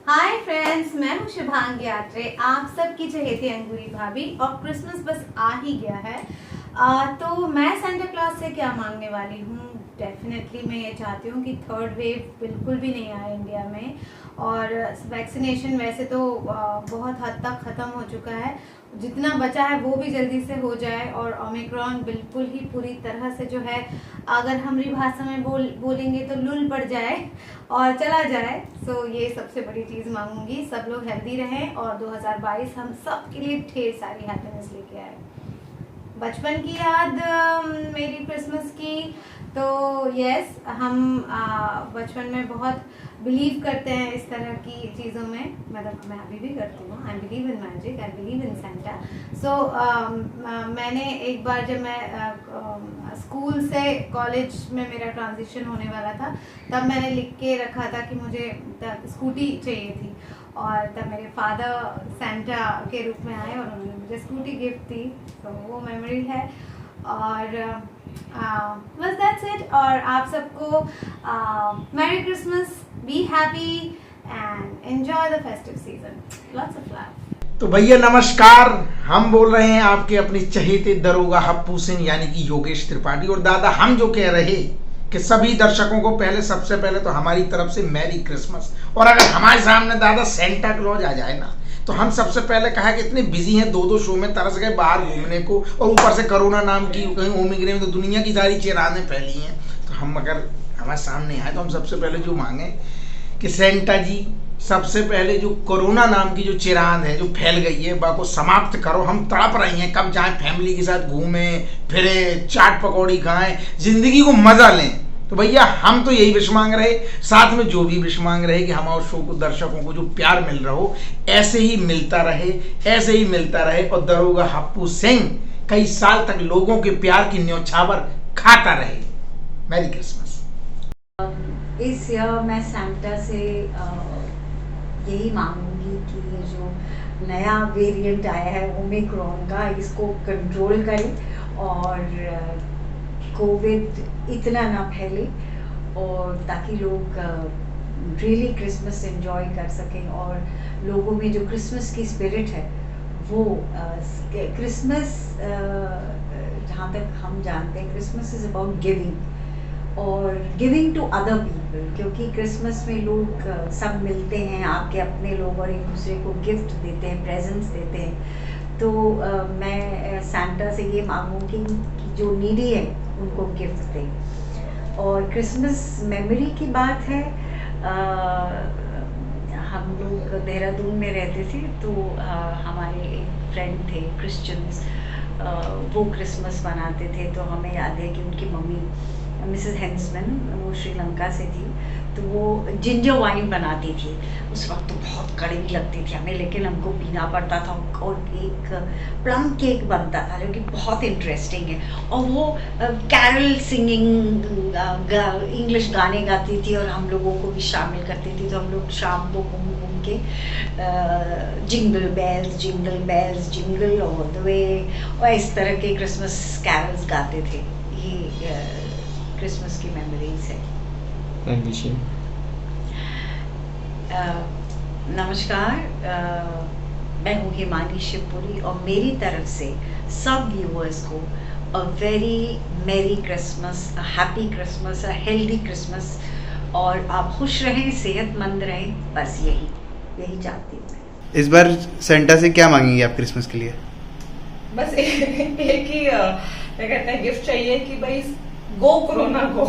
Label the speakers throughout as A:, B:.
A: Hi friends, मैं हूँ शुभांगी आत्रे, आप सबकी चहेती अंगूरी भाभी। और क्रिसमस बस आ ही गया है। तो मैं सेंटा क्लॉज से क्या मांगने वाली हूँ। डेफिनेटली मैं ये चाहती हूँ कि थर्ड वेव बिल्कुल भी नहीं आए इंडिया में। और वैक्सीनेशन वैसे तो बहुत हद तक ख़त्म हो चुका है, जितना बचा है वो भी जल्दी से हो जाए। और ओमिक्रॉन बिल्कुल ही पूरी तरह से जो है, अगर हमारी भाषा में बोलेंगे तो लुल पड़ जाए और चला जाए। सो ये सबसे बड़ी चीज़ मांगूंगी, सब लोग हेल्दी रहें और 2022 हम सब के लिए ढेर सारी हैप्पीनेस लेके आए। बचपन की याद मेरी क्रिसमस की, तो यस, हम बचपन में बहुत बिलीव करते हैं इस तरह की चीज़ों में। मतलब मैं अभी भी करती हूँ। I believe in magic, I believe in Santa. So मैंने एक बार जब मैं स्कूल से कॉलेज में मेरा ट्रांजिशन होने वाला था, तब मैंने लिख के रखा था कि मुझे स्कूटी चाहिए थी। और तब मेरे फादर सेंटा के रूप में आए और उन्होंने मुझे स्कूटी गिफ्ट दी। तो वो मेमोरी है। और बस दैट्स इट। और आप सबको merry Christmas, be happy and enjoy the festive season. Lots of love.
B: तो भैया नमस्कार, हम बोल रहे हैं आपके अपनी चहेते दरोगा हप्पू सिंह यानी कि योगेश त्रिपाठी। और दादा, हम जो कह रहे कि सभी दर्शकों को सबसे पहले तो हमारी तरफ से मैरी क्रिसमस। और अगर हमारे सामने दादा सेंटा क्लॉज आ जाए ना, तो हम सबसे पहले कहा कि इतने बिजी हैं, दो शो में तरस गए बाहर घूमने को, और ऊपर से कोरोना नाम की कहीं ओमिक्रॉन में तो दुनिया की सारी चिराने फैली हैं। तो हम अगर हमारे सामने आए तो हम सबसे पहले जो मांगे कि सेंटा जी, सबसे पहले जो कोरोना नाम की जो चिरांद है जो फैल गई है, को समाप्त करो। हम तड़प रही हैं कब जाएं, फैमिली के साथ घूमें फिरें, चाट पकौड़ी खाएं, जिंदगी को मजा लें। तो भैया हम तो यही विश मांग रहे, साथ में जो भी विश मांग रहे कि हमारे शो को, दर्शकों को जो प्यार मिल रहा हो ऐसे ही मिलता रहे, ऐसे ही मिलता रहे। और दरोगा हप्पू सिंह कई साल तक लोगों के प्यार की न्योछावर खाता रहे। Merry Christmas.
C: इस ईयर मैं सेंटा से यही मांगूंगी कि ये जो नया वेरिएंट आया है ओमिक्रॉन का, इसको कंट्रोल करें और कोविड इतना ना फैले, और ताकि लोग रियली क्रिसमस एंजॉय कर सकें। और लोगों में जो क्रिसमस की स्पिरिट है वो क्रिसमस, जहाँ तक हम जानते हैं, क्रिसमस इज़ अबाउट गिविंग और गिविंग टू अदर पीपल। क्योंकि क्रिसमस में लोग सब मिलते हैं, आपके अपने लोग, और एक दूसरे को गिफ्ट देते हैं, प्रेजेंट्स देते हैं। तो मैं सेंटा से ये मांगूंगी कि जो नीडी है उनको गिफ्ट दें। और क्रिसमस मेमोरी की बात है, हम लोग देहरादून में रहते थे, तो हमारे एक फ्रेंड थे क्रिश्चियंस, वो क्रिसमस मनाते थे। तो हमें याद है कि उनकी मम्मी मिसेस हेंसमैन, वो श्रीलंका से थी, तो वो जिंजर वाइन बनाती थी। उस वक्त तो बहुत कड़वी लगती थी हमें, लेकिन हमको पीना पड़ता था। और एक प्लम केक बनता था जो कि बहुत इंटरेस्टिंग है। और वो कैरल सिंगिंग, इंग्लिश गाने गाती थी और हम लोगों को भी शामिल करती थी। तो हम लोग शाम को घूम घूम के jingle bells jingle all the way, और इस तरह के क्रिसमस कैरल्स गाते थे। ये क्रिसमस की मेमोरीज है। नमस्कार, मैं हूँ हिमानी शिवपुरी, और मेरी तरफ से सब व्यूअर्स को a very merry Christmas, a happy Christmas, a healthy Christmas, और आप खुश रहें, सेहतमंद रहें। बस यही चाहती हूँ मैं।
D: इस बार सेंटा से क्या मांगेंगे आप क्रिसमस के लिए?
E: बस एक ही क्या कहते हैं गिफ्ट चाहिए कि भाई गो कोरोना गो,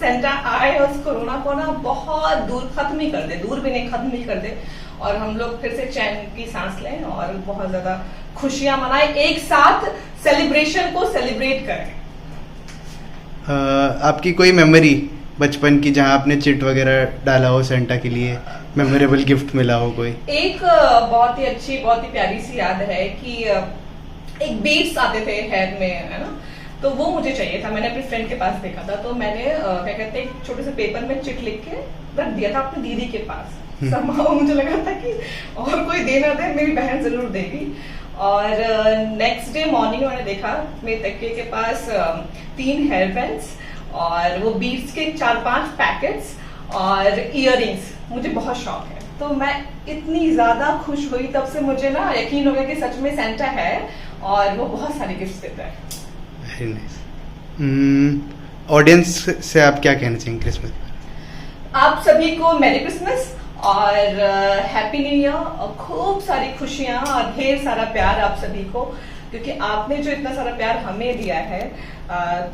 E: सेंटा आए और उस कोरोना को ना बहुत दूर खत्म ही कर दे, दूर भी नहीं, खत्म ही कर दे, और हम लोग फिर से चैन की सांस लें और बहुत ज्यादा खुशियां मनाएं, एक साथ सेलिब्रेशन को सेलिब्रेट करें।
D: आपकी कोई मेमोरी बचपन की जहां आपने चिट वगैरह डाला हो सेंटा के लिए, मेमोरेबल गिफ्ट मिला हो कोई?
E: एक बहुत ही अच्छी, बहुत ही प्यारी सी याद है कि एक बीड्स आते थे हेयर में, है ना, तो वो मुझे चाहिए था। मैंने अपने फ्रेंड के पास देखा था, तो मैंने क्या कहते हैं एक छोटे से पेपर में चिट लिख के रख दिया था अपनी दीदी के पास। somehow मुझे लगा था कि और कोई दे ना दे, मेरी बहन जरूर देगी। और नेक्स्ट डे मॉर्निंग मैंने देखा मेरे तकिए के पास 3 हेयर बैंड्स और वो बीड्स के 4-5 पैकेट्स और इयररिंग्स। मुझे बहुत शौक है तो मैं इतनी ज़्यादा खुश हुई, तब से मुझे ना यकीन हो गया कि सच में सेंटा है और वो बहुत सारे गिफ्ट देता है।
D: Very nice. ऑडियंस से आप क्या कहना चाहेंगे क्रिसमस?
E: आप सभी को मैरी क्रिसमस और हैप्पी न्यू ईयर और खूब सारी खुशियां और ढेर सारा प्यार आप सभी को, क्योंकि आपने जो इतना सारा प्यार हमें दिया है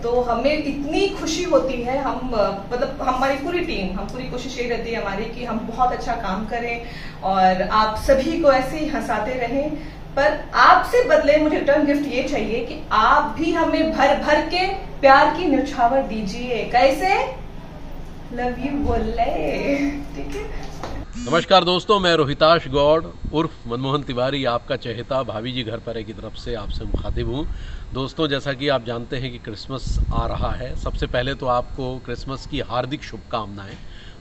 E: तो हमें इतनी खुशी होती है। हम मतलब हमारी पूरी टीम, हम पूरी कोशिश यही रहती है हमारी कि हम बहुत अच्छा काम करें और आप सभी को ऐसे ही हंसाते रहें। पर आपसे बदले मुझे रिटर्न गिफ्ट ये चाहिए कि आप भी हमें भर भर के प्यार की न्यौछावर दीजिए। कैसे? लव यू बोले, ठीक है।
F: नमस्कार दोस्तों, मैं रोहिताश गौड़ उर्फ मनमोहन तिवारी, आपका चहेता भाभी जी घर पर की तरफ से आपसे मुखातिब हूँ। दोस्तों, जैसा कि आप जानते हैं कि क्रिसमस आ रहा है, सबसे पहले तो आपको क्रिसमस की हार्दिक शुभकामनाएं।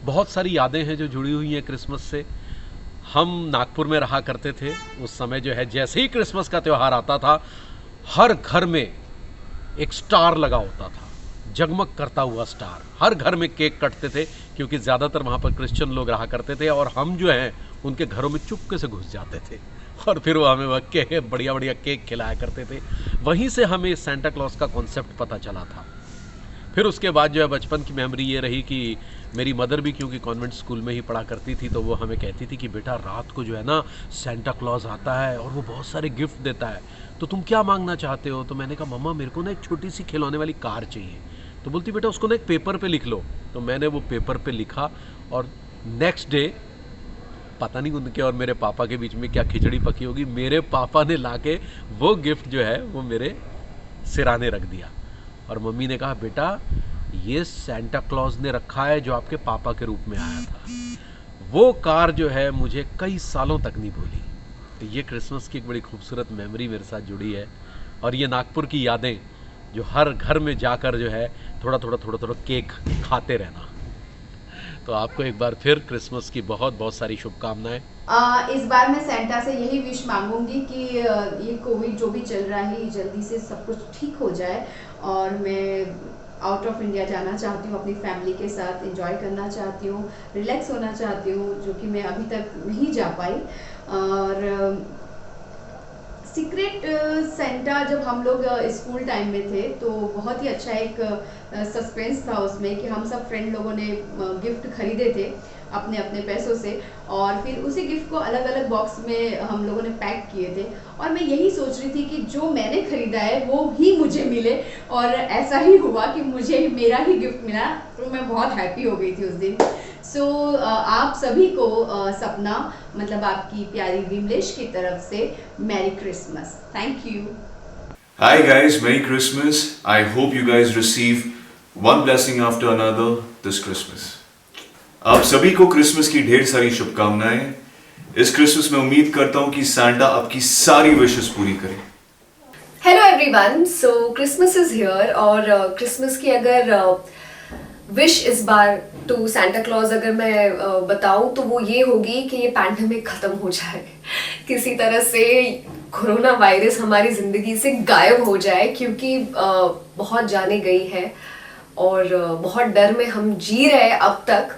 F: बहुत सारी यादें हैं जो जुड़ी हुई हैं क्रिसमस से। हम नागपुर में रहा करते थे, उस समय जो है जैसे ही क्रिसमस का त्यौहार आता था, हर घर में एक स्टार लगा होता था, जगमग करता हुआ स्टार। हर घर में केक कटते थे क्योंकि ज़्यादातर वहाँ पर क्रिश्चियन लोग रहा करते थे और हम जो हैं उनके घरों में चुपके से घुस जाते थे और फिर वो हमें बढ़िया बढ़िया केक खिलाया करते थे। वहीं से हमें सेंटा क्लॉज का कॉन्सेप्ट पता चला था। फिर उसके बाद जो है बचपन की मेमोरी ये रही कि मेरी मदर भी क्योंकि कॉन्वेंट स्कूल में ही पढ़ा करती थी, तो वो हमें कहती थी कि बेटा रात को जो है ना सेंटा क्लॉज आता है और वो बहुत सारे गिफ्ट देता है, तो तुम क्या मांगना चाहते हो? तो मैंने कहा मम्मा मेरे को ना एक छोटी सी खिलौने वाली कार चाहिए। तो बोलती बेटा उसको ना एक पेपर पे लिख लो। तो मैंने वो पेपर पे लिखा और नेक्स्ट डे पता नहीं उनके और मेरे पापा के बीच में क्या खिचड़ी पकी होगी, मेरे पापा ने लाके वो गिफ्ट जो है वो मेरे सिराने रख दिया और मम्मी ने कहा बेटा ये सेंटा क्लॉज ने रखा है जो आपके पापा के रूप में आया था। वो कार जो है मुझे कई सालों तक नहीं भूली। तो ये क्रिसमस की एक बड़ी खूबसूरत मेमोरी मेरे साथ जुड़ी है और ये नागपुर की यादें जो हर घर में जाकर जो है थोड़ा थोड़ा केक खाते रहना। तो आपको एक बार फिर क्रिसमस की बहुत बहुत सारी शुभकामनाएं।
G: इस बार मैं सेंटा से यही विश मांगूंगी कि ये कोविड जो भी चल रहा है जल्दी से सब कुछ ठीक हो जाए और मैं आउट ऑफ इंडिया जाना चाहती हूँ, अपनी फैमिली के साथ एंजॉय करना चाहती हूँ, रिलैक्स होना चाहती हूँ, जो कि मैं अभी तक नहीं जा पाई। और सीक्रेट सेंटा जब हम लोग स्कूल टाइम में थे तो बहुत ही अच्छा एक सस्पेंस था उसमें कि हम सब फ्रेंड लोगों ने गिफ्ट खरीदे थे अपने अपने पैसों से और फिर उसी गिफ्ट को अलग अलग बॉक्स में हम लोगों ने पैक किए थे और मैं यही सोच रही थी कि जो मैंने खरीदा है वो ही मुझे मिले और ऐसा ही हुआ कि मुझे मेरा ही गिफ्ट मिला। तो मैं बहुत हैप्पी हो गई थी उस दिन। सो आप सभी को सपना मतलब आपकी प्यारी विमलेश की तरफ से merry Christmas. Thank you.
H: Hi guys, Merry Christmas. I hope you guys receive one blessing after another this Christmas. आप सभी को क्रिसमस की ढेर सारी शुभकामनाएं। इस क्रिसमस में उम्मीद करता हूं कि सांता आपकी सारी विशेस पूरी करे।
I: Hello everyone, so Christmas is here और क्रिसमस की अगर विश इस बार टू सांता क्लॉज अगर मैं बताऊं तो वो ये होगी कि ये पैंडेमिक खत्म हो जाए, किसी तरह से कोरोना वायरस हमारी जिंदगी से गायब हो जाए, क्योंकि बहुत जाने गई है और बहुत डर में हम जी रहे हैं अब तक।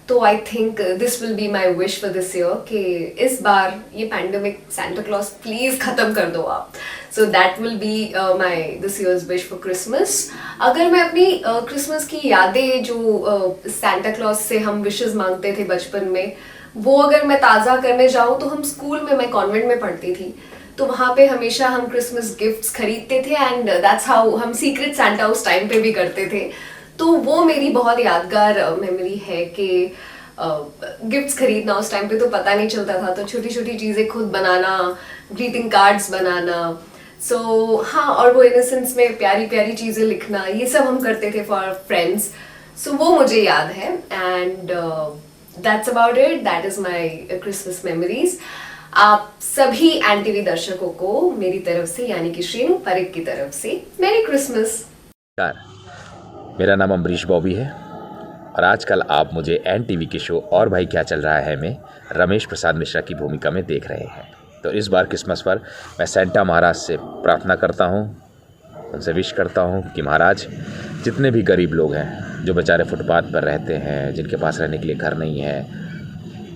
I: तो I think this will be my wish for this year कि इस बार ये पैंडेमिक सांता क्लॉज प्लीज खत्म कर दो आप। So that will be my this years wish for Christmas. अगर मैं अपनी क्रिसमस की यादें जो सांता क्लॉज से हम विशेस मांगते थे बचपन में, वो अगर मैं ताज़ा करने जाऊँ तो हम स्कूल में, मैं कॉन्वेंट में पढ़ती थी, तो वहाँ पे हमेशा हम क्रिसमस गिफ्ट्स खरीदते थे एंड दैट्स हाउ हम सीक्रेट सांता उस टाइम पे भी करते थे। तो वो मेरी बहुत यादगार मेमोरी है कि गिफ्ट्स खरीदना उस टाइम पे तो पता नहीं चलता था, तो छोटी छोटी चीज़ें खुद बनाना, ग्रीटिंग कार्ड्स बनाना, सो हाँ, और वो इनोसेंस में प्यारी प्यारी चीज़ें लिखना, ये सब हम करते थे फॉर फ्रेंड्स। सो वो मुझे याद है and that's about it, that is my Christmas memories. आप सभी एनटीवी दर्शकों को मेरी तरफ से यानी कि श्रीनु परिक की तरफ से मेरी क्रिसमस।
J: मेरा नाम अम्बरीश बॉबी है और आजकल आप मुझे एनटीवी के शो और भाई क्या चल रहा है में रमेश प्रसाद मिश्रा की भूमिका में देख रहे हैं। तो इस बार क्रिसमस पर मैं सेंटा महाराज से प्रार्थना करता हूँ, उनसे विश करता हूँ कि महाराज जितने भी गरीब लोग हैं जो बेचारे फुटपाथ पर रहते हैं, जिनके पास रहने के लिए घर नहीं है,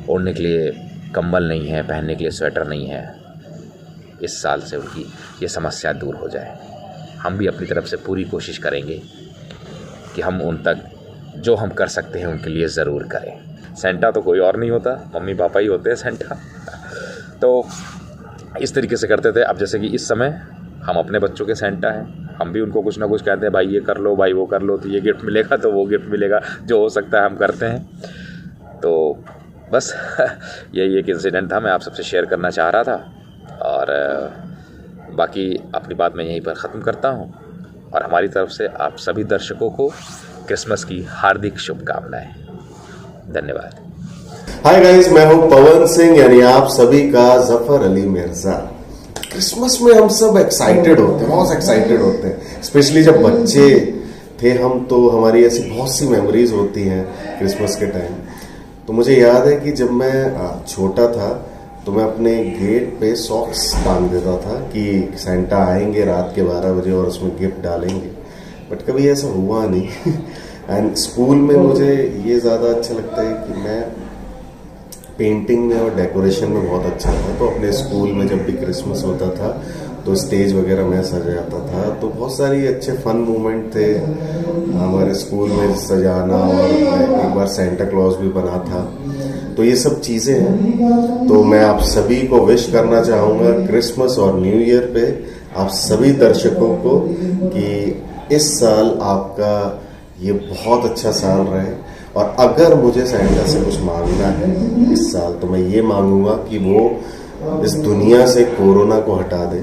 J: ओढ़ने के लिए कंबल नहीं है, पहनने के लिए स्वेटर नहीं है, इस साल से उनकी ये समस्या दूर हो जाए। हम भी अपनी तरफ से पूरी कोशिश करेंगे कि हम उन तक जो हम कर सकते हैं उनके लिए ज़रूर करें। सेंटा तो कोई और नहीं होता, मम्मी पापा ही होते हैं सेंटा। तो इस तरीके से करते थे। अब जैसे कि इस समय हम अपने बच्चों के सेंटा हैं, हम भी उनको कुछ ना कुछ कहते हैं, भाई ये कर लो, भाई वो कर लो, तो ये गिफ्ट मिलेगा, तो वो गिफ्ट मिलेगा, जो हो सकता है हम करते हैं। तो बस यही एक इंसिडेंट था, मैं आप सबसे शेयर करना चाह रहा था। और बाकी अपनी बात मैं यहीं पर ख़त्म करता हूँ और हमारी तरफ से आप सभी दर्शकों को क्रिसमस की हार्दिक शुभकामनाएं। धन्यवाद।
K: हाय गाइस, मैं हूं पवन सिंह, यानी आप सभी का जफर अली मिर्जा। क्रिसमस में हम सब एक्साइटेड होते हैं, बहुत एक्साइटेड होते हैं, स्पेशली जब बच्चे थे हम, तो हमारी ऐसी बहुत सी मेमोरीज होती हैं क्रिसमस के टाइम। तो मुझे याद है कि जब मैं छोटा था तो मैं अपने गेट पे सॉक्स टांग देता था कि सेंटा आएंगे रात के 12 बजे और उसमें गिफ्ट डालेंगे, बट कभी ऐसा हुआ नहीं। एंड स्कूल में मुझे ये ज़्यादा अच्छा लगता है कि मैं पेंटिंग में और डेकोरेशन में बहुत अच्छा था। तो अपने स्कूल में जब भी क्रिसमस होता था तो स्टेज वगैरह मैं सजाता था, तो बहुत सारी अच्छे फन मोमेंट थे हमारे स्कूल में सजाना, और मैं एक बार सेंटा क्लॉज भी बना था। तो ये सब चीज़ें हैं। तो मैं आप सभी को विश करना चाहूँगा क्रिसमस और न्यू ईयर पे आप सभी दर्शकों को कि इस साल आपका ये बहुत अच्छा साल रहे। और अगर मुझे सेंटा से कुछ मांगना है इस साल, तो मैं ये मांगूंगा कि वो इस दुनिया से कोरोना को हटा दे,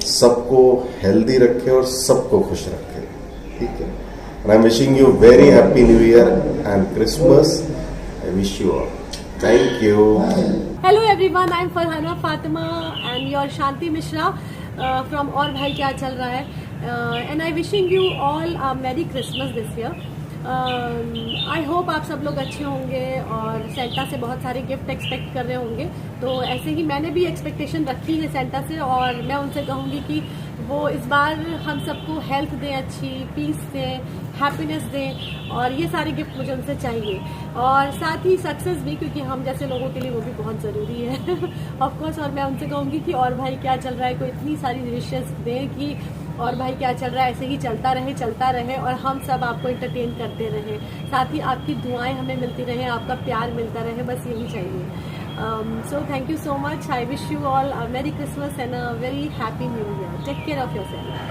K: सबको हेल्दी रखे और सबको खुश रखे। ठीक है, and I'm wishing you very happy new year and Christmas. I wish you all. Thank you.
L: Hello everyone, I'm Farhana Fatima and your Shanti Mishra from और भाई क्या चल रहा है, and I wishing you all a Merry Christmas this year. I hope आप सब लोग अच्छे होंगे और सेंटा से बहुत सारे गिफ्ट एक्सपेक्ट कर रहे होंगे। तो ऐसे ही मैंने भी एक्सपेक्टेशन रखी है सेंटा से, और मैं उनसे कहूँगी कि वो इस बार हम सबको हेल्थ दें, अच्छी पीस दें, हैप्पीनेस दें, और ये सारे गिफ्ट मुझे उनसे चाहिए। और साथ ही सक्सेस भी, क्योंकि हम जैसे लोगों के लिए वो भी बहुत ज़रूरी है ऑफ कोर्स। और मैं उनसे कहूँगी कि और भाई क्या चल रहा है को इतनी सारी विशेस दें कि और भाई क्या चल रहा है ऐसे ही चलता रहे और हम सब आपको एंटरटेन करते रहें। साथ ही आपकी दुआएं हमें मिलती रहे, आपका प्यार मिलता रहे, बस यही चाहिए। So thank you so much. I wish you all a merry Christmas and a very happy New Year. Take care of yourself.